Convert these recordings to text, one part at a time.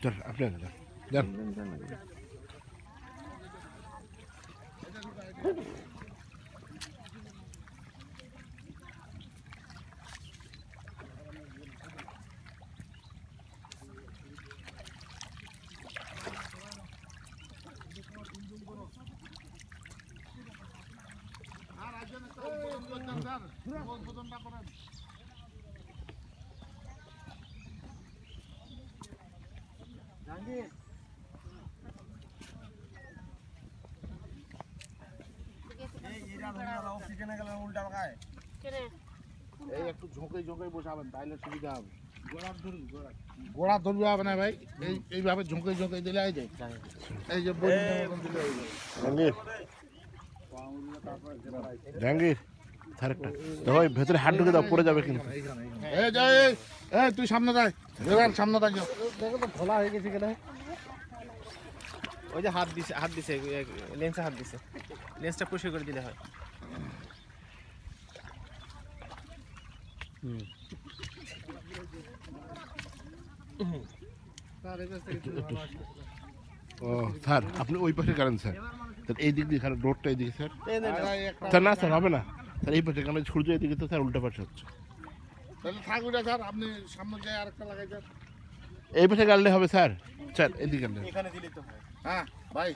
চল আপনি যান। এই একটু ঝোঁকে ঝোঁকে বসাবেন তাইলে সুবিধা হবে। গোড়া ধরবে হবে না ভাই, এইভাবে ঝোঁকে ঝোঁকে দিলে এই যে জাহাঙ্গীর থারেকটা দেখো ভেতরে হাত ঢুকে দাও, পড়ে যাবে কিন্তু। তুই সামনে যাই, সামনে যাই। দেখো তো খোলা হয়ে গেছে কেন? ওই যে হাত দিছে লেন্সে হাত দিছে, লেন্সটা পরিষ্কার করে দিলে হয়। ও স্যার আপনি ওই পাশে কারেন স্যার, এই দিক দিয়ে রোডটা এইদিকে স্যার। স্যার না স্যার হবে না স্যার, এই পাশে কারণ সূর্য এদিকে তো স্যার উল্টা পাশে হচ্ছে। তাহলে থাকবে না স্যার, আপনি সামনে যাই আরেকটা লাগাই দেন। এই পাশে গাড়লে হবে স্যার, স্যার এদিকে এখানে দিলেই তো হয়। হ্যাঁ ভাই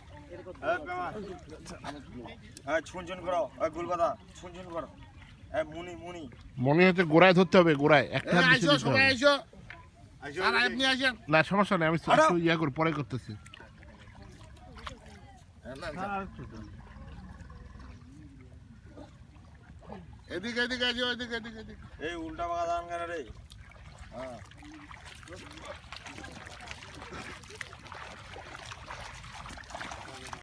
ছুনছুন করো, গুলবাদা ছুনছুন করো। মুনি মনে হচ্ছে গোড়ায় ধরতে হবে, গোড়ায় একটা হাত বেশি দিতে হবে। না সমস্যা নেই, আমি ইয়া করে পরে করতেছি। এদিকে এদিকে আছে, ওইদিকে এদিকে এদিকে। এই উল্টা বাঁকা দান কেন রে?